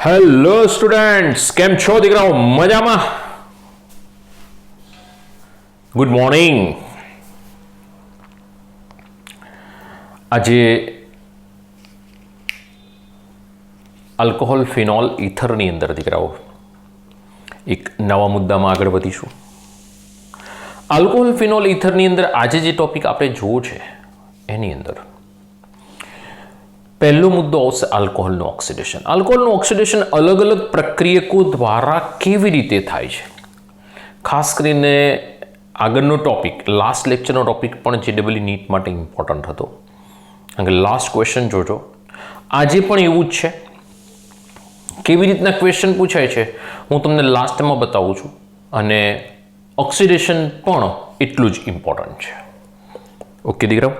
Hello students, કેમ છો દીકરાઓ? મજામાં? Good morning. આજે આલ્કોહોલ, ફિનોલ, ઇથરની અંદર દીકરાઓ એક નવા મુદ્દામાં આગળ વધીશું. આલ્કોહોલ, ફિનોલ, ઇથરની અંદર આજે જે ટોપિક આપણે જોવો છે એની અંદર પહેલો મુદ્દો આવશે આલ્કોહોલનું ઓક્સિડેશન. આલ્કોહોલનું ઓક્સિડેશન અલગ અલગ પ્રક્રિયકો દ્વારા કેવી રીતે થાય છે, ખાસ કરીને આગળનો ટોપિક, લાસ્ટ લેક્ચરનો ટોપિક પણ JEE નીટ માટે ઇમ્પોર્ટન્ટ હતો, કારણ કે લાસ્ટ ક્વેશ્ચન જોજો. આજે પણ એવું જ છે. કેવી રીતના ક્વેશ્ચન પૂછાય છે હું તમને લાસ્ટમાં બતાવું છું, અને ઓક્સિડેશન પણ એટલું જ ઇમ્પોર્ટન્ટ છે. ઓકે દીકરાઓ,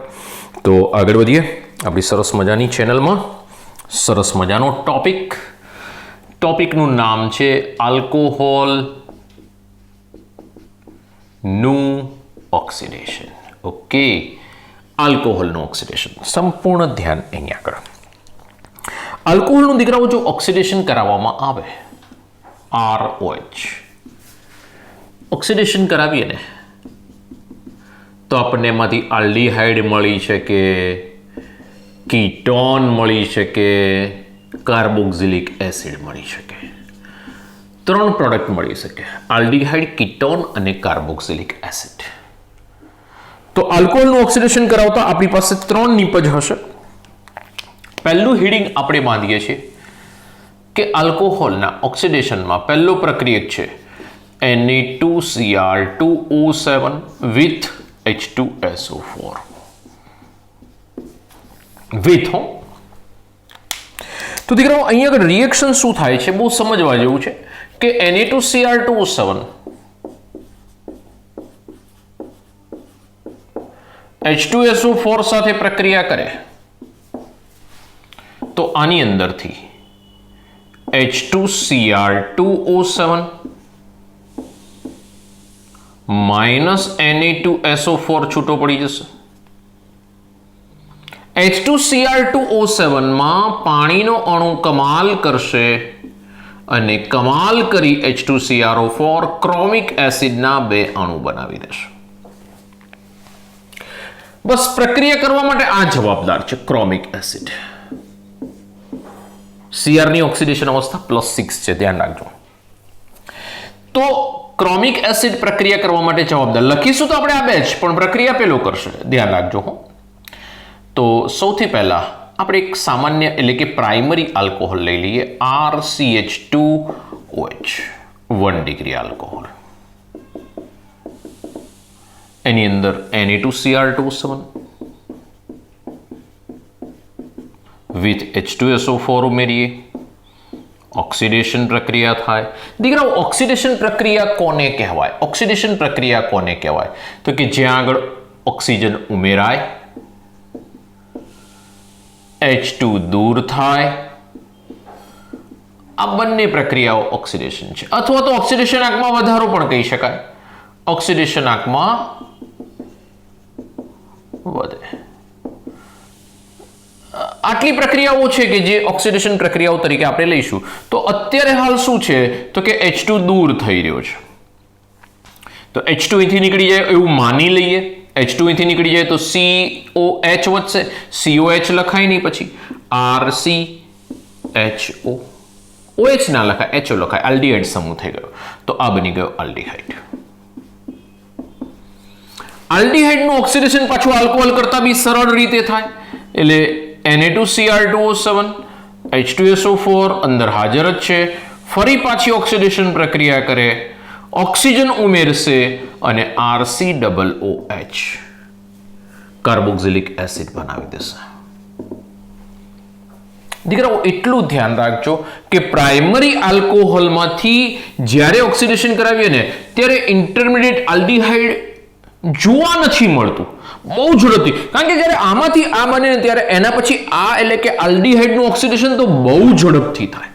તો આગળ વધીએ આપણી સરસ મજાની ચેનલમાં. સરસ મજાનો ટોપિકનું નામ છે આલ્કોહોલનું ઓક્સિડેશન. ઓકે, આલ્કોહોલનું ઓક્સિડેશન. સંપૂર્ણ ધ્યાન અહીંયા આગળ. આલ્કોહોલનું દીકરાઓ જો ઓક્સિડેશન કરાવવામાં આવે, ROH ઓક્સિડેશન કરાવીએ ને, તો આપણને એમાંથી આલ્ડીહાઇડ મળી શકે, કીટોન મળી શકે, કાર્બોક્સિલિક એસિડ મળી શકે. 3 પ્રોડક્ટ મળી શકે: આલ્ડીહાઇડ, કીટોન અને કાર્બોક્સિલિક એસિડ. તો આલ્કોહોલનું ઓક્સિડેશન કરાવતા આપણી પાસે 3 નિપજ હશે. પહેલું હીડિંગ આપણે બાંધીએ છીએ કે આલ્કોહોલના ઓક્સિડેશનમાં પહેલો પ્રક્રિયક છે Na2Cr2O7 with H2SO4 with હો. તો દીકરાઓ અહીંયા આગળ રિએક્શન શું થાય છે બહુ સમજવા જેવું છે કે Na2Cr2O7 H2SO4 સાથે પ્રક્રિયા કરે તો આની અંદરથી H2Cr2O7 માઇનસ Na2SO4 છૂટો પડી જશે. H2Cr2O7 માં પાણીનો અણુ કમાલ કરશે અને કમાલ કરી H2CrO4 ક્રોમિક એસિડના 2 અણુ બનાવી દેશે. બસ પ્રક્રિયા કરવા માટે આ જવાબદાર છે, ક્રોમિક એસિડ. Cr ની ઓક્સિડેશન અવસ્થા +6 છે, ધ્યાન રાખજો. તો ક્રોમિક એસિડ પ્રક્રિયા કરવા માટે જવાબદાર લખીશું તો આપણે આ 2 જ, પણ પ્રક્રિયા પેલો કરશે, ધ્યાન રાખજો હો. તો સૌથી પહેલા આપણે એક સામાન્ય એટલે કે પ્રાઇમરી આલ્કોહોલ લઈ લઈએ, RCH2OH 1 ડિગ્રી આલ્કોહોલ. એની અંદર Na2Cr2O7 with H2SO4 ઉમેરીએ, ઓક્સિડેશન પ્રક્રિયા થાય. દીકરાઓ ઓક્સિડેશન પ્રક્રિયા કોને કહેવાય? ઓક્સિડેશન પ્રક્રિયા કોને કહેવાય? તો કે જ્યાં આગળ ઓક્સિજન ઉમેરાય, H2 દૂર થાય, આ બંને પ્રક્રિયાઓ ઓક્સિડેશન છે. અથવા તો ઓક્સિડેશન આંકમાં વધારો પણ કહી શકાય. ઓક્સિડેશન આંકમાં વધે. આટલી પ્રક્રિયાઓ છે કે જે ઓક્સિડેશન પ્રક્રિયાઓ તરીકે આપણે લઈશું. તો અત્યારે હાલ શું છે તો કે H2 દૂર થઈ રહ્યો છે, તો H2 અહીંથી નીકળી જાય એવું માની લઈએ. H2 અહીંથી નીકળી જાય તો COH વધશે, COH લખાય નહીં, પછી RCHO. OH ના લખાય, HO લખાય, આલ્ડીહાઇડ સમૂહ થઈ ગયો. તો આ બની ગયો આલ્ડીહાઇડ. આલ્ડીહાઇડનું ઓક્સિડેશન પાછું આલ્કોહોલ કરતા બી સરળ રીતે થાય. એટલે Na2Cr2O7 H2SO4 અંદર હાજર જ છે, ફરી પાછી ઓક્સિડેશન પ્રક્રિયા કરે, ઓક્સિજન ઉમેરશે અને RCOOH કાર્બોક્સિલિક એસિડ બનાવી દેશે. દીકરાઓ એટલું ધ્યાન રાખજો કે પ્રાઇમરી આલ્કોહોલમાંથી જ્યારે ઓક્સિડેશન કરાવીએ ને ત્યારે ઇન્ટરમીડિયેટ આલ્ડીહાઇડ જોવા નથી મળતું, બહુ ઝડપથી. કારણ કે જ્યારે આમાંથી આ બને ને ત્યારે એના પછી આ એટલે કે આલ્ડીહાઇડનું ઓક્સિડેશન તો બહુ ઝડપથી થાય,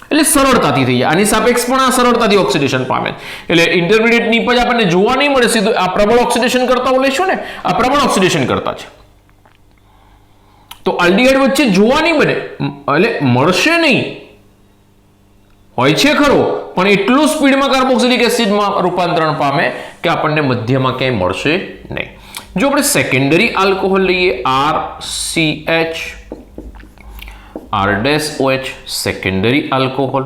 એટલે સરળતાથી થઈ જાય. આની સાપેક્ષ પણ આ સરળતાથી ઓક્સિડેશન પામે. એટલે ઇન્ટરમીડિયેટ નિપજ આપણને જોવા નહીં મળે સીધું. આ પ્રબળ ઓક્સિડેશન કરતા લઈશું ને, આ પ્રબળ ઓક્સિડેશન કરતા છે. તો આલ્ડીહાઇડ વચ્ચે જોવા નહીં બને, એટલે મળશે નહીં, હોય છે ખરો, પણ એટલું સ્પીડમાં કાર્બોક્સિલિક એસિડમાં રૂપાંતરણ પામે કે આપણને મધ્યમાં ક્યાંય મળશે નહીં. જો આપણે સેકન્ડરી આલ્કોહોલ લઈએ, RCH R-OH સેકન્ડરી આલ્કોહોલ,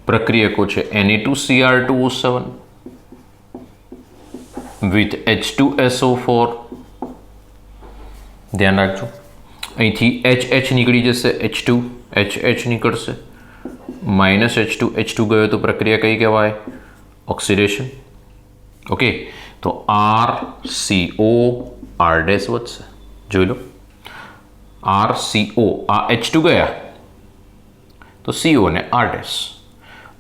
પ્રક્રિયકો છે Na2Cr2O7 with H2SO4. ધ્યાન રાખજો, અહીંથી HH નીકળી જશે, H2 HH નીકળશે, -H2 ગયો તો પ્રક્રિયા કઈ કહેવાય? ઓક્સિડેશન. ઓકે, તો RCO R' વધશે. જોઈ લો, RCO આ H2 ગયા તો CO ને R'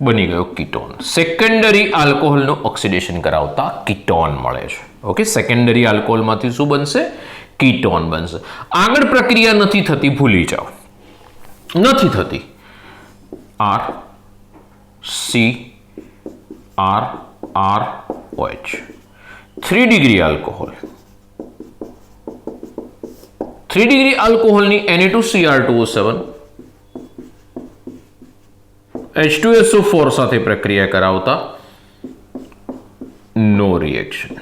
બની ગયો કીટોન. સેકન્ડરી આલ્કોહોલનું ઓક્સિડેશન કરાવતા કીટોન મળે છે. ઓકે, સેકન્ડરી આલ્કોહોલમાંથી શું બનશે? કીટોન બનશે. આગળ પ્રક્રિયા નથી થતી, ભૂલી જાઓ, નથી થતી. R C R R OH 3 degree alcohol, 3 degree આલ્કોહોલની Na2Cr2O7 H2SO4 સાથે પ્રક્રિયા કરાવતા નો રિએક્શન.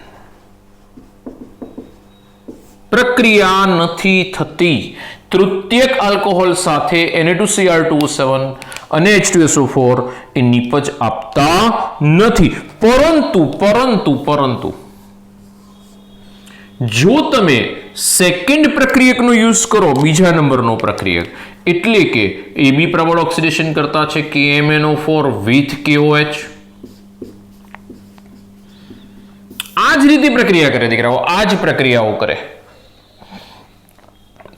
પ્રક્રિયા નથી થતી. તૃતીયક આલ્કોહોલ સાથે Na2Cr2O7 અને H2SO4 એ નીપજ આપતા નથી. પરંતુ જો તમે સેકન્ડ પ્રક્રિયકનો યુઝ કરો, બીજા નંબરનો પ્રક્રિયક, એટલે કે AB પ્રબળ ઓક્સિડેશન કરતા છે KMnO4 with KOH. આ જ રીતે પ્રક્રિયા કરે દીકરાઓ, આ જ પ્રક્રિયાઓ કરે.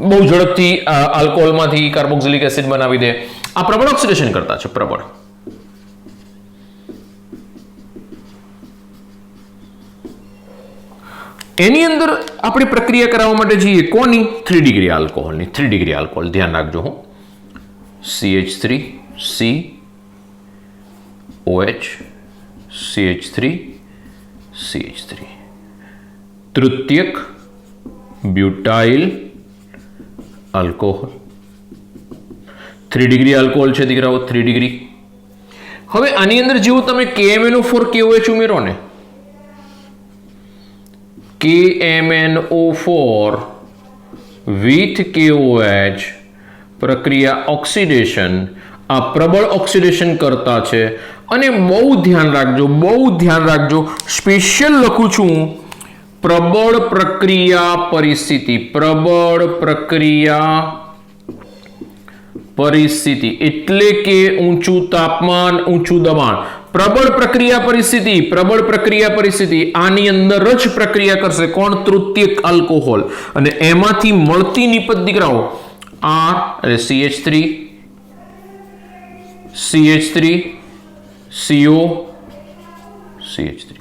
બહુ ઝડપથી આલ્કોહોલમાંથી કાર્બોક્સિલિક એસિડ બનાવી દે. આ પ્રબળ ઓક્સિડેશન કરતા છે, પ્રબળ. એની અંદર આપણે પ્રક્રિયા કરાવવા માટે જઈએ કોની? 3 ડિગ્રી આલ્કોહોલની. 3 ડિગ્રી આલ્કોહોલ ધ્યાન રાખજો હું. CH3 C OH CH3 CH3 તૃતીયક બ્યુટાઇલ આલ્કોહોલ. 3 ડિગ્રી આલ્કોહોલ છે દીકરાઓ, 3 ડિગ્રી. હવે આની અંદર જેવું તમે KMnO4 KOH ઉમેરો ને, KMnO4 with KOH પ્રક્રિયા ઓક્સિડેશન, આ પ્રબળ ઓક્સિડેશન કરતા છે. અને બહુ ધ્યાન રાખજો, સ્પેશિયલ લખું છું, પ્રબળ પ્રક્રિયા પરિસ્થિતિ એટલે કે ઊંચું તાપમાન, ઊંચું દબાણ. પ્રબળ પ્રક્રિયા પરિસ્થિતિ આની અંદર જ પ્રક્રિયા કરશે કોણ? તૃતીયક આલ્કોહોલ. અને એમાંથી મળતી નિપજ દીકરાઓ R એટલે CH3 CO CH3.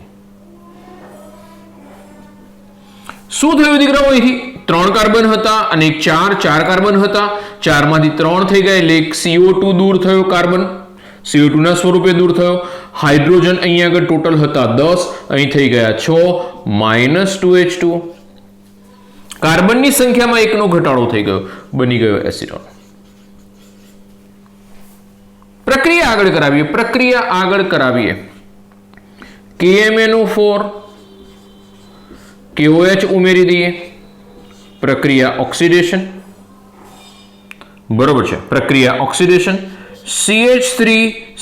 શું થયું દીકરાઓ? અહીંથી 3 કાર્બન હતા અને 4 કાર્બન હતા, 4 માંથી 3 થઈ ગયા એટલે એક CO2 દૂર થયો, કાર્બન CO2 ના સ્વરૂપે દૂર થયો. હાઇડ્રોજન અહીંયા આગળ ટોટલ હતા 10, અહીં થઈ ગયા 6, -2H2. કાર્બનની સંખ્યામાં 1 નો ઘટાડો થઈ ગયો, બની ગયો એસિટોન. પ્રક્રિયા આગળ કરાવીએ. KMnO4 KOH ઉમેરી દઈએ. પ્રક્રિયા ઓક્સિડેશન, બરોબર છે, પ્રક્રિયા oxidation. CH3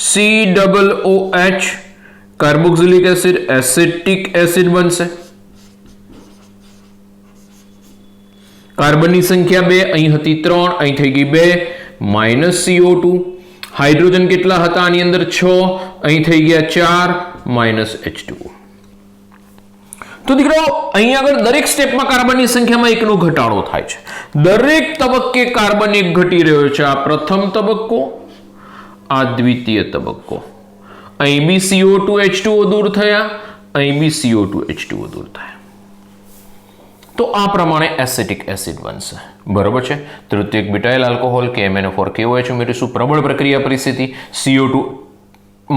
COOH carboxylic acid, acetic acid બનશે. કાર્બનની સંખ્યા 2, અહીં હતી 3, અહીં થઈ ગઈ 2, -CO2. હાઇડ્રોજન કેટલા હતા આની અંદર? 6, અહીં થઈ ગયા 4, -H2O. તો દીકરાઓ અહીંયા આગળ દરેક સ્ટેપમાં કાર્બનની સંખ્યામાં 1 નો ઘટાડો થાય છે. દરેક તબક્કે કાર્બન 1 ઘટી રહ્યો છે. આ પ્રથમ તબક્કો, આ દ્વિતીય તબક્કો. અહીં બી CO2 H2O દૂર થયા, અહીં બી CO2 H2O દૂર થયા. તો આ પ્રમાણે એસિટિક એસિડ બનશે, બરોબર છે. તૃતીયક બ્યુટાઇલ આલ્કોહોલ KMnO4 KOH ઉમેરીશું. પ્રબળ પ્રક્રિયા પરિસ્થિતિ CO2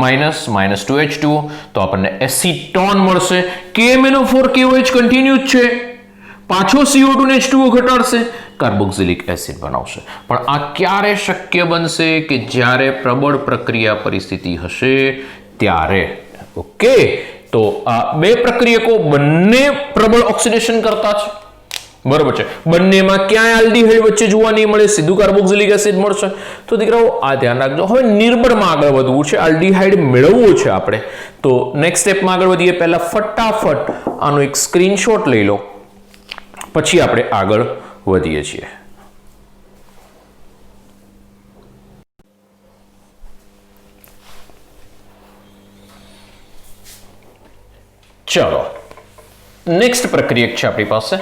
-2H2O, તો આપણને એસિટોન મળશે. KMnO4 KOH કન્ટિન્યુઅસ છે, પાછો CO2 ને H2O ઘટાડશે, કાર્બોક્સિલિક એસિડ બનાવશે. પણ આ ક્યારે શક્ય બનશે? કે જ્યારે પ્રબળ પ્રક્રિયા પરિસ્થિતિ હશે ત્યારે. ઓકે, તો આ બે પ્રક્રિયકો બંને પ્રબળ ઓક્સિડેશન કરતા છે, બરોબર છે. બંનેમાં ક્યાંય આલ્ડીહાઇડ વચ્ચે જોવા નહીં મળે, સીધું કાર્બોક્સિલિક એસિડ મળશે. તો દીકરાઓ આ ધ્યાન રાખજો. હવે નિર્બળમાં આગળ વધવું છે, આલ્ડીહાઇડ મેળવવું છે આપણે. તો નેક્સ્ટ સ્ટેપમાં આગળ વધીએ. પહેલા ફટાફટ આનો એક સ્ક્રીનશોટ લઈ લો, પછી આપણે આગળ વધીએ છીએ. ચલો, નેક્સ્ટ પ્રક્રિયક છે આપણી પાસે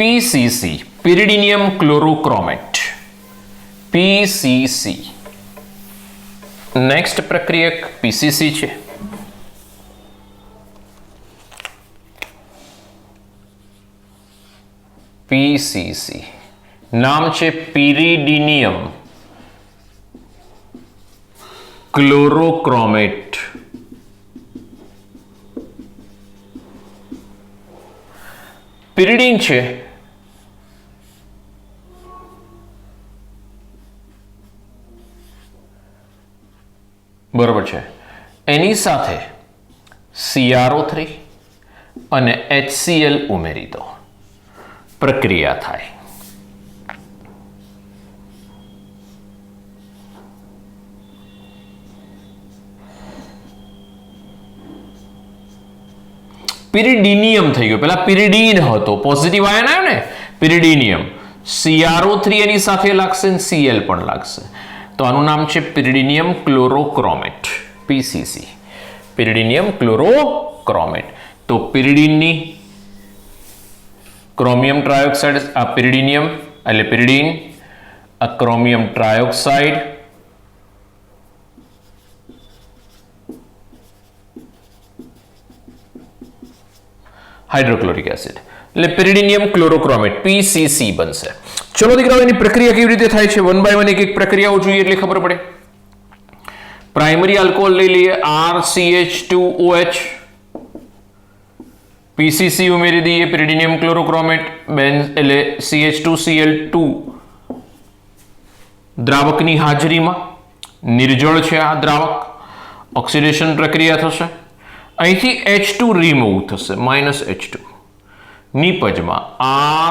PCC, pyridinium chlorochromate. PCC. Next પ્રક્રિયક PCC છે. PCC નામ છે pyridinium chlorochromate. pyridine છે બરોબર છે, એની સાથે CrO3 અને HCl ઉમેરી દો, પ્રક્રિયા થાય. પિરિડીનિયમ થઈ ગયો, પેલા પિરિડીન હતો, પોઝિટિવ આયન આવ્યો ને, પિરિડીનિયમ. CrO3 એની સાથે લાગશે અને Cl પણ લાગશે. તો આનું નામ છે pyridinium chlorochromate, PCC, pyridinium chlorochromate. તો pyridine ક્રોમિયમ ટ્રાયોક્સાઇડ, આ pyridinium એટલે pyridine, આ ક્રોમિયમ ટ્રાયોક્સાઇડ, હાઇડ્રોક્લોરિક એસિડ એટલે pyridinium chlorochromate, PCC બનશે. ચલો દીકરાઓ, એની પ્રક્રિયા કેવી રીતે થાય છે, વન બાય વન એક પ્રક્રિયાઓ જોઈએ એટલે ખબર પડે. પ્રાઇમરી આલ્કોહોલ લઈ લઈએ, RCH2OH, PCC ઉમેરી દઈએ, pyridinium chlorochromate, એટલે CH2Cl2 દ્રાવકની હાજરીમાં. નિર્જળ છે આ દ્રાવક, ઓક્સિડેશન પ્રક્રિયા થશે. અહીંથી H2 રિમૂવ થશે, -H2. નિપજમાં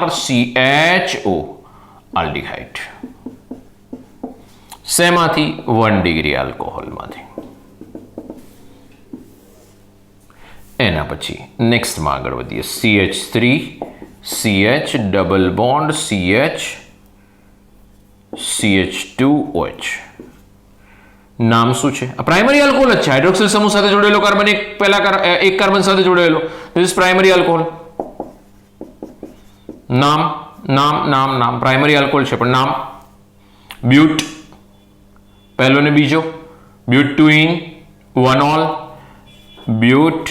RCHO આલ્ડીહાઇડ. શેમાંથી? 1 ડિગ્રી આલ્કોહોલમાંથી. એના પછી નેક્સ્ટમાં આગળ વધીએ. CH3 CH double bond CH CH2OH. નામ શું છે? આ પ્રાઇમરી આલ્કોહોલ જ છે, હાઇડ્રોક્સિલ સમૂહ સાથે જોડેલો કાર્બન એક કાર્બન સાથે જોડેલો. This is primary alcohol. નામ નામ નામ નામ પ્રાઇમરી આલ્કોહોલ છે પણ નામ બ્યુટ, પહેલો ને બીજો, but 2 en 1 ol, but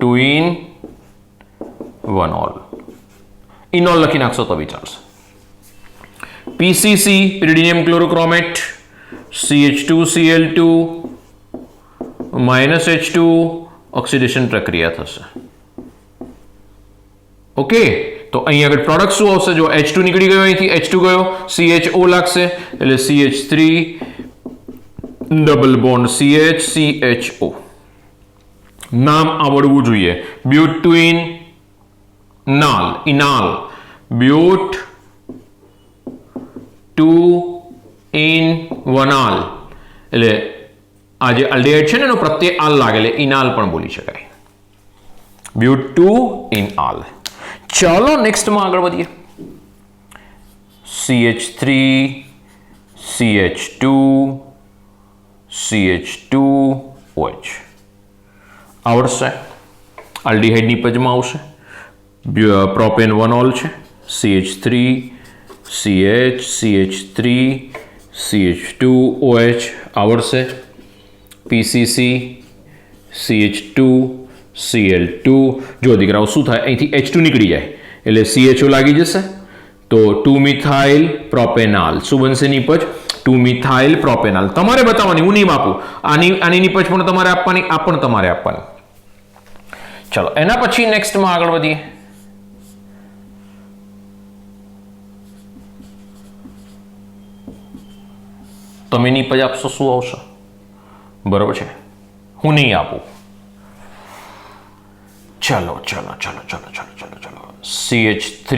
2 en 1 ol. Enol લખી નાખશો તો બી ચાલશે. PCC pyridinium chlorochromate, CH2Cl2 -H2 oxidation પ્રક્રિયા થશે. ઓકે, તો અહીં આગળ પ્રોડક્ટ શું આવશે? જો H2 નીકળી ગયો, અહીંથી H2 ગયો, CHO લાગશે એટલે CH3 double bond CH CHO. નામ આવડવું જોઈએ. બ્યુટ 2 ઇન નાલ, ઇનાલ, બ્યુટ 2 ઇન 1 આલ. એટલે આ જે આલ્ડીહાઇડ છે ને એનો પ્રત્યય આલ લાગે એટલે ઇનાલ પણ બોલી શકાય. બ્યુટ 2 ઇન આલ. ચાલો નેક્સ્ટમાં આગળ વધીએ. CH3 CH2 CH2OH આવડશે. આલ્ડીહાઇડ નિપજમાં આવશે. પ્રોપેન 1 ઓલ છે, CH3 CH CH3 CH2OH આવડશે. PCC CH2 Cl2. જો દીકરાઓ શું થાય, અહીંથી H2 નીકળી જાય એટલે CHO લાગી જશે. તો 2 મિથાઇલ પ્રોપેનાલ શું બનશે નિપજ? 2 મિથાઇલ પ્રોપેનાલ. તમારે બતાવવાની, હું નહીં આપું. આની નિપજ પણ તમારે આપવાની, આ પણ તમારે આપવાની. ચલો એના પછી નેક્સ્ટમાં આગળ વધીએ. તમે નીપજ આપશો, શું આવશે? બરોબર છે, હું નહીં આપું. ચલો ચલો ચલો ચલો ચલો ચલો ચલો CH3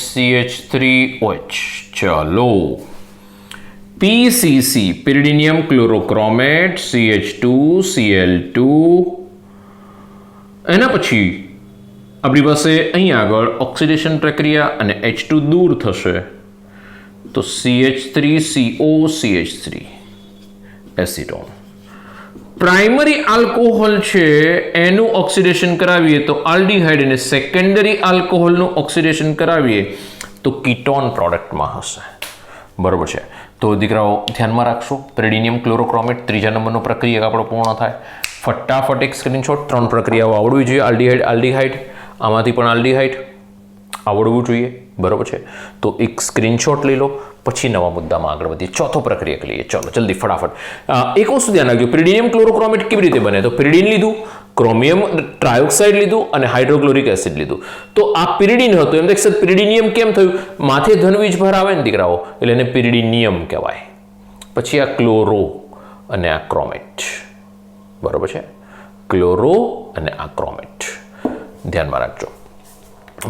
CH3OH. ચલો PCC pyridinium chlorochromate CH2 Cl2. એના પછી આપણી પાસે અહીં આગળ ઓક્સિડેશન પ્રક્રિયા અને H2 દૂર થશે તો CH3CO CH3 acetone. Primary alcohol છે એનું ઓક્સિડેશન કરાવીએ તો આલ્ડીહાઇડ, અને સેકન્ડરી આલ્કોહોલનું ઓક્સિડેશન કરાવીએ તો કીટોન પ્રોડક્ટમાં હશે. બરોબર છે. તો દીકરાઓ ધ્યાનમાં રાખશો, pyridinium chlorochromate ત્રીજા નંબરનો પ્રક્રિયા આપણો પૂર્ણ થાય. ફટાફટ એક સ્ક્રીનશોટ, 3 પ્રક્રિયાઓ આવડવી જોઈએ. આલ્ડીહાઇડ, આલ્ડીહાઇડ, આમાંથી પણ આલ્ડીહાઇડ આવડવું જોઈએ. બરોબર છે. તો એક સ્ક્રીનશોટ લઈ લો, પછી નવા મુદ્દામાં આગળ વધીએ. ચોથો પ્રક્રિયા લઈએ. ચલો જલ્દી ફટાફટ. એક વસ્તુ ધ્યાન રાખજો, pyridinium chlorochromate કેવી રીતે બને? તો pyridine લીધું, ક્રોમિયમ ટ્રાયોક્સાઇડ લીધું અને હાઇડ્રોક્લોરિક એસિડ લીધું. તો આ pyridine હતું, એમ દેખશે pyridinium કેમ થયું? માથે ધનવીજ ભર આવે ને દીકરાઓ, એટલે એને pyridinium કહેવાય. પછી આ ક્લોરો અને આ ક્રોમેટ. બરોબર છે, ક્લોરો અને આ ક્રોમેટ ધ્યાનમાં રાખજો.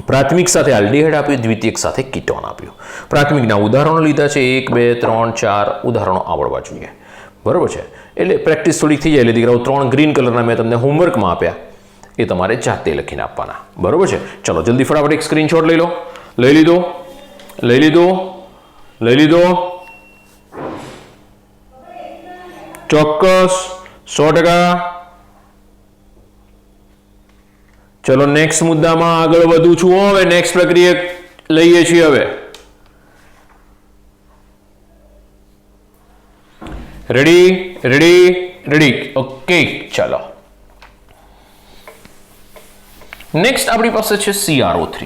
પ્રાથમિક સાથે આલ્ડીહાઇડ આપ્યું, દ્વિતીયક સાથે કીટોન આપ્યું. પ્રાથમિકના ઉદાહરણો લીધા છે, 1 2 3 4 ઉદાહરણો આવડવા જોઈએ. બરોબર છે, એટલે પ્રેક્ટિસ થોડી થઈ જાય. એટલે દીકરાઓ 3 ગ્રીન કલરના મેં તમને હોમવર્કમાં આપ્યા, એ તમારે જાતે લખીને આપવાના. બરોબર છે. ચલો જલ્દી ફટાફટ એક સ્ક્રીનશોટ લઈ લો. લઈ લીધો, લઈ લીધો, લઈ લીધો, ચોક્કસ 100%. ચલો નેક્સ્ટ મુદ્દામાં આગળ વધું છું. હવે નેક્સ્ટ પ્રક્રિયા લઈએ છીએ. હવે રેડી રેડી રેડી ઓકે. ચાલો નેક્સ્ટ આપણી પાસે છે CrO3.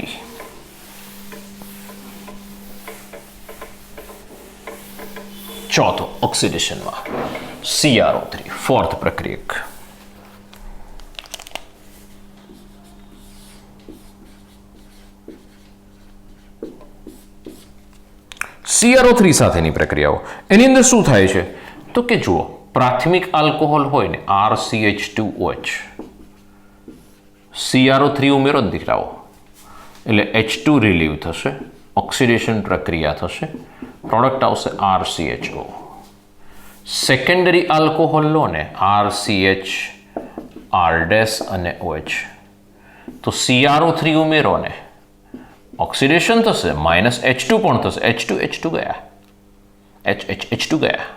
ચોથો ઓક્સિડેશનમાં CrO3, ફોર્થ પ્રક્રિયક. CrO3 સાથેની પ્રક્રિયાઓ, એની અંદર શું થાય છે? તો કે જુઓ, પ્રાથમિક આલ્કોહોલ હોય ને RCH2OH, CrO3 ઉમેરો જ દીકરાઓ એટલે H2 રિલીવ થશે, ઓક્સિડેશન પ્રક્રિયા થશે, પ્રોડક્ટ આવશે RCHO. સેકન્ડરી આલ્કોહોલ લો ને RCH, R- અને OH, તો CrO3 ઉમેરો ને ઓક્સિડેશન થશે, -H2 પણ થશે. H2 ગયા, H2 ગયા,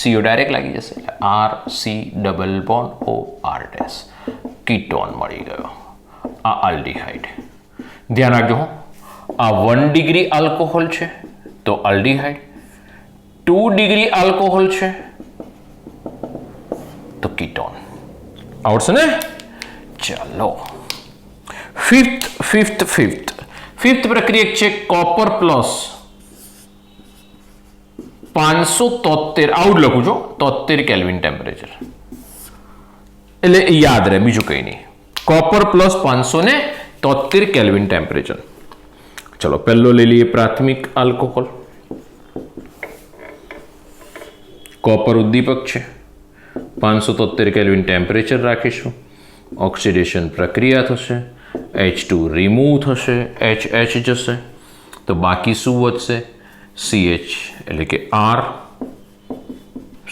CO ડાયરેક્ટ લાગી જશે, RC double bond OR-, ketone મળી ગયો. આ આલ્ડીહાઇડ. ધ્યાન રાખજો, આ 1 ડિગ્રી આલ્કોહોલ છે તો આલ્ડીહાઇડ, 2 ડિગ્રી આલ્કોહોલ છે તો કીટોન. આવડશે ને? ચાલો ફિફ્થ પ્રક્રિયક છે કોપર પ્લસ 573, આવું જ લખું છું, 73 કેલ્વિન ટેમ્પરેચર, એટલે યાદ રહે, બીજું કંઈ નહીં. Copper plus 573 kelvin temperature. ચલો પહેલો લઈ લઈએ પ્રાથમિક આલ્કોહોલ. કોપર ઉદ્દીપક છે, 573 કેલ્વિન ટેમ્પરેચર રાખીશું, ઓક્સિડેશન પ્રક્રિયા થશે, H2 રિમૂવ થશે, HH જશે, તો બાકી શું વધશે? CH એટલે કે R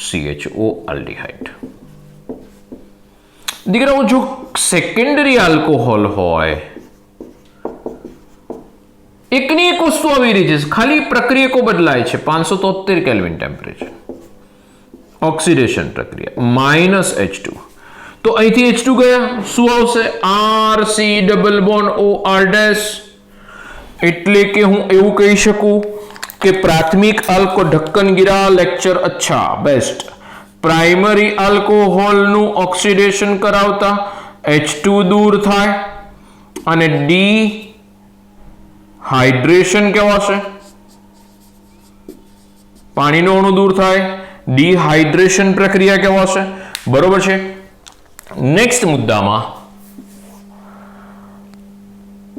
CHO આલ્ડીહાઇડ. દીકરાઓ જો સેકન્ડરી આલ્કોહોલ હોય, એકની એક વસ્તુ આવી રહી છે, ખાલી પ્રક્રિયકો બદલાય છે. 573 કેલ્વિન ટેમ્પરેચર, ઓક્સિડેશન પ્રક્રિયા, -H2, તો અહીંથી H2 ગયા, શું આવશે? RC ડબલ બોન્ડ OR-, એટલે કે હું એવું કહી શકું કે પ્રાથમિક આલ્કો ઢક્કન ગિરા, લેક્ચર અચ્છા બેસ્ટ. પ્રાઇમરી આલ્કોહોલનું ઓક્સિડેશન કરાવતા H2 દૂર થાય અને ડિહાઇડ્રેશન કહેવાશે, પાણીનો અણુ દૂર થાય, ડિહાઇડ્રેશન પ્રક્રિયા કહેવાશે. બરોબર છે. નેક્સ્ટ મુદ્દામાં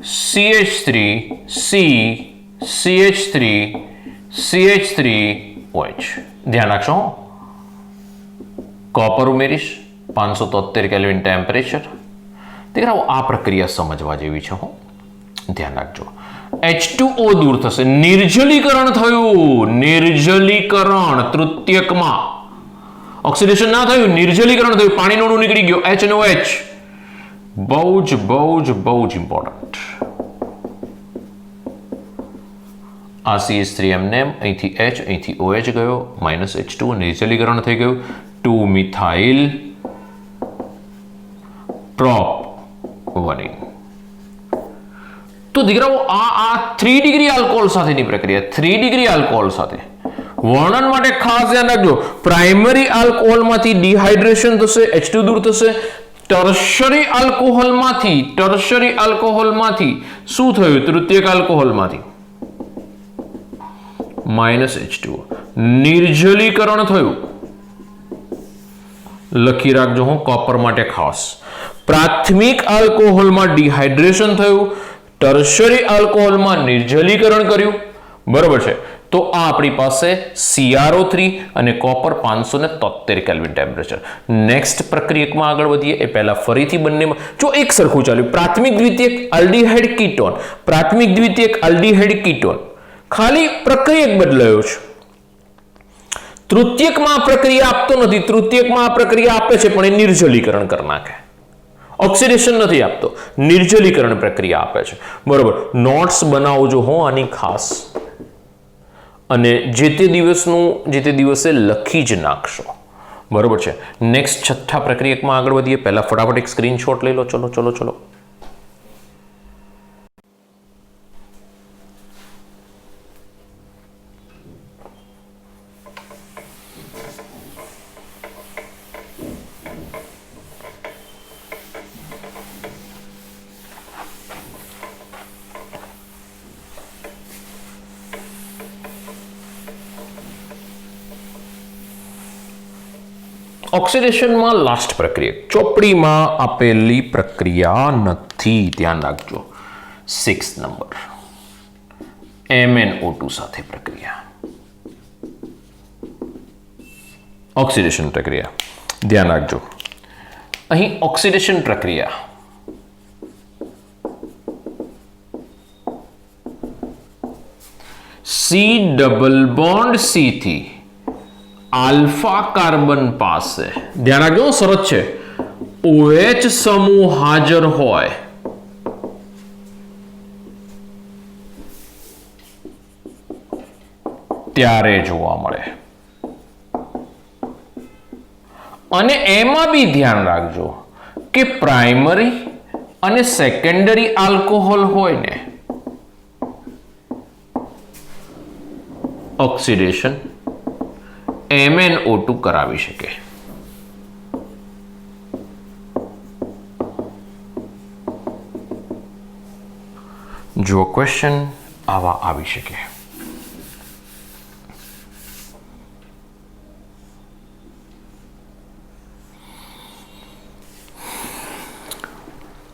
CH3 C CH3 CH3OH ધ્યાન રાખશો કોપર ઉમેરીશ 573 કેલ્વિન ટેમ્પરેચર દીકરાઓ આ પ્રક્રિયા સમજવા જેવી છે હો ધ્યાન રાખજો H2O દૂર થશે નિર્જલીકરણ થયું નિર્જલીકરણ તૃતીયકમાં ઓક્સિડેશન ના થયું નિર્જલીકરણ થયું પાણીનો અણુ નીકળી ગયો HNOH બહુ જ ઇમ્પોર્ટન્ટ આ CH3 અહીંથી H અહીંથી OH ગયો -H2 નિર્જલીકરણ થઈ ગયું 2 મિથાઇલ પ્રોપ તો દીકરાઓ આ 3 ડિગ્રી આલ્કોહોલ સાથેની પ્રક્રિયા 3 ડિગ્રી આલ્કોહોલ સાથે વર્ણન માટે ખાસ ધ્યાન રાખજો પ્રાઇમરી આલ્કોહોલમાંથી ડિહાઇડ્રેશન થશે H2 દૂર થશે ટર્શરી આલ્કોહોલમાંથી શું થયું તૃતીયક આલ્કોહોલમાંથી -H2 નિર્જલીકરણ થયું લખી રાખજો હું કોપર માટે ખાસ પ્રાથમિક આલ્કોહોલમાં ડિહાઇડ્રેશન થયું ટર્શરી આલ્કોહોલમાં નિર્જલીકરણ કર્યું બરોબર છે તો આ આપણી પાસે CrO3 અને કોપર 573 કેલ્વિન ટેમ્પરેચર નેક્સ્ટ પ્રક્રિયકમાં આગળ વધીએ એ પહેલા ફરીથી બંનેમાં જો એક સરખું ચાલ્યું પ્રાથમિક દ્વિતીયક આલ્ડીહાઇડ કીટોન ખાલી પ્રક્રિયક બદલાયો છે તૃતીયકમાં આ પ્રક્રિયા આપતો નથી તૃતીયકમાં આ પ્રક્રિયા આપે છે પણ એ નિર્જલીકરણ કરી નાખે ઓક્સિડેશન નથી આપતો નિર્જલીકરણ પ્રક્રિયા આપે છે બરોબર નોટ્સ બનાવજો હો આની ખાસ અને જે તે દિવસે લખી જ નાખશો બરોબર છે નેક્સ્ટ છઠ્ઠા પ્રક્રિયકમાં આગળ વધીએ પહેલા ફટાફટ એક સ્ક્રીનશોટ લઈ લો ચલો ઓક્સિડેશનમાં લાસ્ટ પ્રક્રિયા ચોપડીમાં આપેલી પ્રક્રિયા નથી ધ્યાન રાખજો 6 નંબર MnO2 સાથે પ્રક્રિયા ઓક્સિડેશન પ્રક્રિયા ધ્યાન રાખજો અહીં ઓક્સિડેશન પ્રક્રિયા C ડબલ બોન્ડ C થી આલ્ફા કાર્બન પાસે ધ્યાન રાખજો શરત છે OH સમૂહ હાજર હોય ત્યારે જોવા મળે અને એમાં બી ધ્યાન રાખજો કે પ્રાઇમરી અને સેકન્ડરી આલ્કોહોલ હોય ને ઓક્સિડેશન MnO2 કરાવી શકે જો ક્વેશ્ચન આવા આવી શકે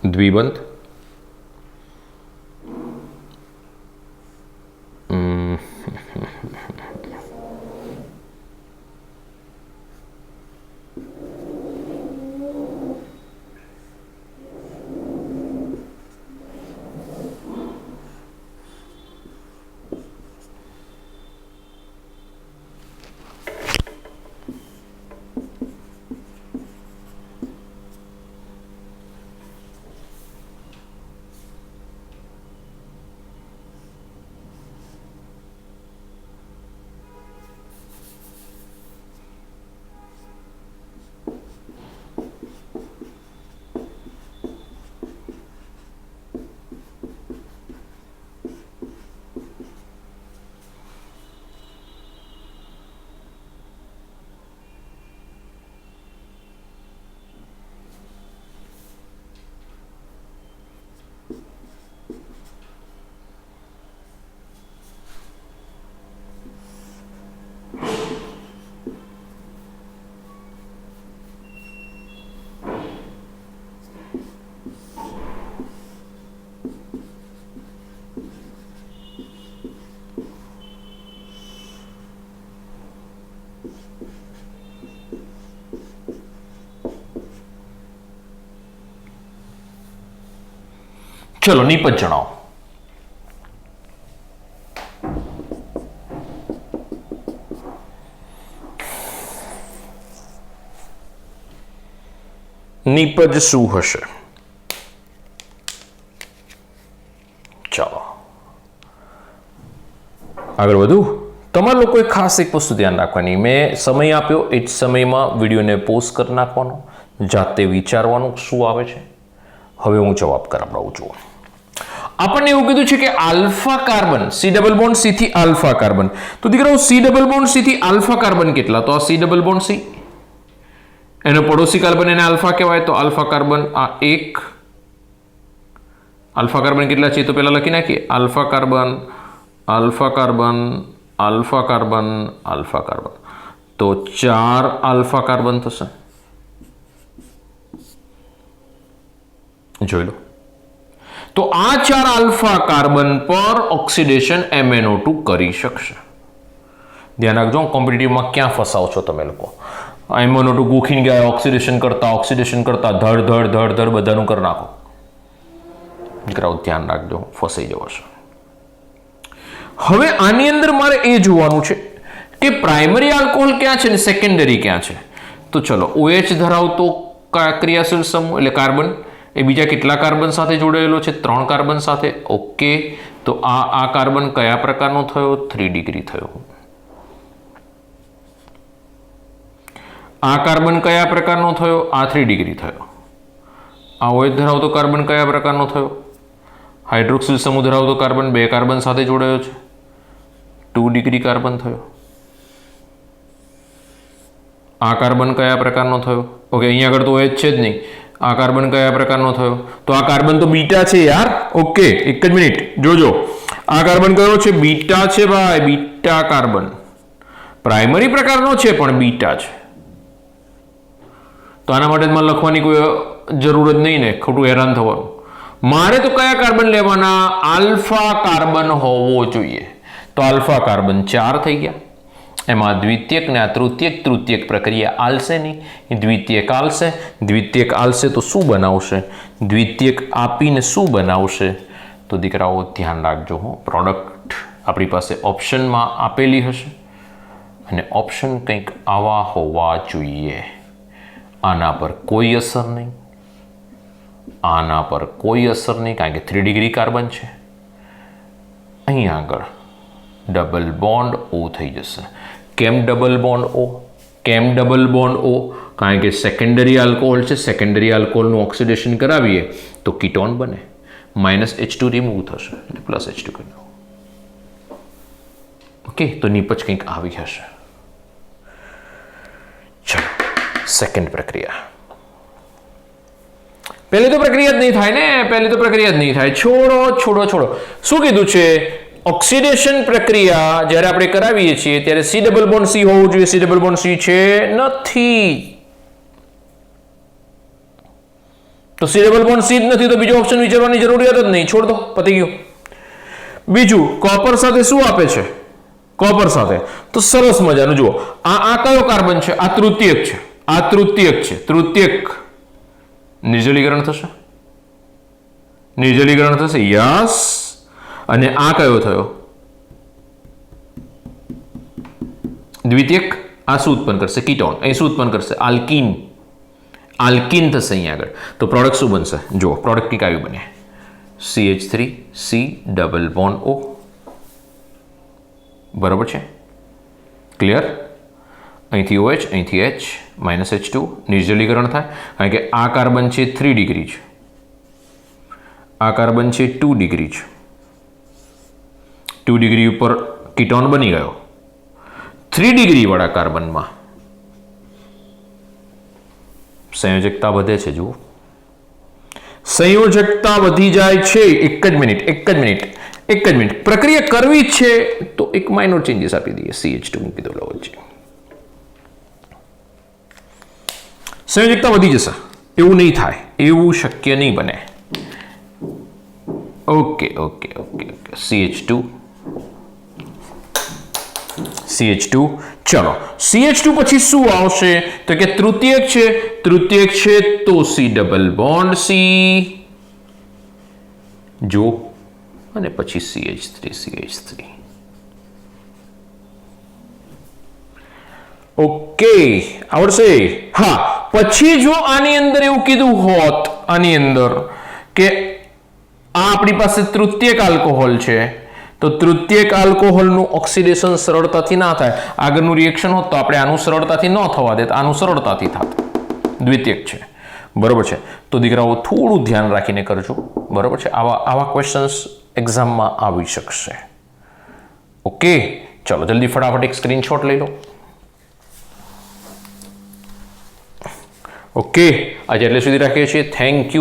દ્વિબંધ ચલો નિપજ જણાવો. નિપજ શું હશે? ચાલો આગળ વધુ. તમારા લોકોએ ખાસ એક વસ્તુ ધ્યાન રાખવાની, મેં સમય આપ્યો એ જ સમયમાં વિડીયોને પોઝ કરી નાખવાનો, જાતે વિચારવાનું શું આવે છે. હવે હું જવાબ કરાવડાવું છું. આપણને એવું કીધું છે કે alpha carbon C double bond C થી આલ્ફા કાર્બન. તો દીકરાઓ સી ડબલ બોન્ડ સી થી આલ્ફા કાર્બન કેટલા? તો આ સી ડબલ બોન્ડ સી, એનો પડોશી કાર્બન એને આલ્ફા કહેવાય. તો આલ્ફા કાર્બન આ એક. આલ્ફા કાર્બન કેટલા છે તો પહેલા લખી નાખીએ. Alpha carbon, alpha carbon, alpha carbon, alpha carbon. તો 4 આલ્ફા કાર્બન થશે. જોઈ લો. તો આ 4 આલ્ફા કાર્બન પર ઓક્સિડેશન MnO2 કરી શકશે. ધ્યાન રાખજો, કોમ્પિટિટિવમાં ક્યાં ફસાવ છો તમે લોકો. MnO2 ગોખીને ગયા, ઓક્સિડેશન કરતા ધડ ધડ ધડ ધડ બધાનું કરી નાખો. દીકરાઓ ધ્યાન રાખજો, ફસાઈ જવાશે. હવે આની અંદર મારે એ જોવાનું છે કે પ્રાઇમરી આલ્કોહોલ ક્યાં છે ને સેકન્ડરી ક્યાં છે. તો ચલો, OH ધરાવતો ક્રિયાશીલ સમૂહ એટલે કાર્બન એ બીજા કેટલા કાર્બન સાથે જોડાયેલો છે? 3 કાર્બન સાથે. ઓકે, તો આ કાર્બન કયા પ્રકારનો થયો? 3 ડિગ્રી થયો. આ કાર્બન કયા પ્રકારનો થયો? આ 3 ડિગ્રી થયો. આ OH ધરાવતો કાર્બન કયા પ્રકારનો થયો? હાઇડ્રોક્સિલ સમૂહ ધરાવતો કાર્બન 2 કાર્બન સાથે જોડાયો છે, 2 ડિગ્રી કાર્બન થયો. આ કાર્બન કયા પ્રકારનો થયો? ઓકે, અહીંયા આગળ તો OH છે જ નહીં. આ કાર્બન કયા પ્રકારનો થયો? તો આ કાર્બન તો બીટા છે યાર. ઓકે, એક જ મિનિટ જોજો. આ કાર્બન કયો છે? બીટા છે ભાઈ, બીટા કાર્બન. પ્રાઇમરી પ્રકારનો છે પણ બીટા છે. તો આના માટે મારે લખવાની કોઈ જરૂર જ નહીં ને, ખોટું હેરાન થવાનું. મારે તો કયા કાર્બન લેવાના? આલ્ફા કાર્બન હોવો જોઈએ. તો આલ્ફા કાર્બન 4 થઈ ગયા. એમાં દ્વિતીયક ને આ તૃતીયક પ્રક્રિયા આલશે નહીં, દ્વિતીયક આલશે. દ્વિતીયક આલશે તો શું બનાવશે? દ્વિતીયક આપીને શું બનાવશે? તો દીકરાઓ ધ્યાન રાખજો, પ્રોડક્ટ આપણી પાસે ઓપ્શનમાં આપેલી હશે અને ઓપ્શન કંઈક આવા હોવા જોઈએ. આના પર કોઈ અસર નહીં, આના પર કોઈ અસર નહીં, કારણ કે 3 ડિગ્રી કાર્બન છે. અહીં આગળ ડબલ બોન્ડ O થઈ જશે. કેમ ડબલ બોન્ડ O? કેમ ડબલ બોન્ડ O? કારણ કે સેકન્ડરી આલ્કોહોલ છે. સેકન્ડરી આલ્કોહોલનું ઓક્સિડેશન કરાવીએ તો કીટોન બને, -H2 રિમૂવ થશે એટલે +H2 કરી દો. ઓકે, તો નિપજ કંઈક આવી હશે. ચલો, સેકન્ડ પ્રક્રિયા. પહેલી તો પ્રક્રિયા જ નહીં થાય ને, પહેલી તો પ્રક્રિયા જ નહીં થાય. છોડો. શું કીધું છે? ઓક્સિડેશન પ્રક્રિયા જ્યારે આપણે કરાવીએ છીએ ત્યારે સી ડબલ બોન્ડ સી હોવું જોઈએ. સી ડબલ બોન્ડ સી છે નથી, તો સી ડબલ બોન્ડ સી જ નથી તો બીજો ઓપ્શન વિચારવાની જરૂરિયાત જ નહીં. છોડ દો, પતી ગયું. બીજું, કોપર સાથે શું આપે છે? કોપર સાથે તો સરસ મજાનું જુઓ. આ કયો કાર્બન છે? આ તૃતીયક છે. આ તૃતીયક છે. તૃતીયક નિર્જલીકરણ થશે, નિર્જલીકરણ થશે. યસ. અને આ કયો થયો? દ્વિતીયક. આ શું ઉત્પન્ન કરશે? કીટોન. અહીં શું ઉત્પન્ન કરશે? આલ્કીન. આલ્કીન થશે અહીં આગળ. તો પ્રોડક્ટ શું બનશે? જુઓ, પ્રોડક્ટ કંઈક આવી બને. CH3 C double bond O. બરાબર છે? ક્લિયર? અહીંથી OH, અહીંથી H, -H2, નિર્જલીકરણ થાય. કારણ કે આ કાર્બન છે 3 ડિગ્રી છે, આ કાર્બન છે 2 ડિગ્રી છે. 2 ડિગ્રી ઉપર કીટોન બની ગયો. 3 ડિગ્રી વાળા કાર્બનમાં સંયોજકતા વધે છે. જુઓ, સંયોજકતા વધી જાય છે. એક જ મિનિટ. પ્રક્રિયા કરવી છે તો એક માઇનોર ચેન્જીસ આપી દઈએ. CH2 મૂકી દો વચ્ચે. સંયોજકતા વધી જશે. એવું નહીં થાય, એવું શક્ય નહીં બને. ઓકે. CH2. ચલો, CH2 પછી શું આવશે? તો કે તૃતીયક છે તો C ડબલ બોન્ડ C. જો અને પછી CH3 ઓકે, આવડશે? હા, પછી જો આની અંદર એવું કીધું હોત, આની અંદર કે આ આપણી પાસે તૃતીયક આલ્કોહોલ છે, તો તૃતીયક આલ્કોહોલનું ઓક્સિડેશન સરળતાથી ના થાય, આગળનું રિએક્શન હોત તો આપણે આનું સરળતાથી ન થવા દેત, આનું સરળતાથી થાત, દ્વિતીયક છે, બરોબર છે? તો દીકરાઓ થોડું ધ્યાન રાખીને કરજો, બરોબર છે? આવા ક્વેશ્ચન્સ એક્ઝામમાં આવી શકશે. ઓકે, ચલો જલ્દી ફટાફટ એક સ્ક્રીનશોટ લઈ લો. ઓકે, આજે એટલે સુધી રાખીએ છીએ. Thank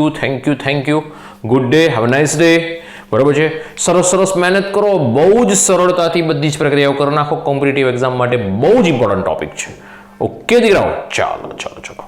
you. Good day, have a nice day. બરોબર છે? સરસ મહેનત કરો, બહુ જ સરળતાથી બધી જ પ્રક્રિયાઓ કરી નાખો. કોમ્પિટિટિવ એક્ઝામ માટે બહુ જ ઇમ્પોર્ટન્ટ ટોપિક છે. ઓકે દીકરાઓ, ચાલો.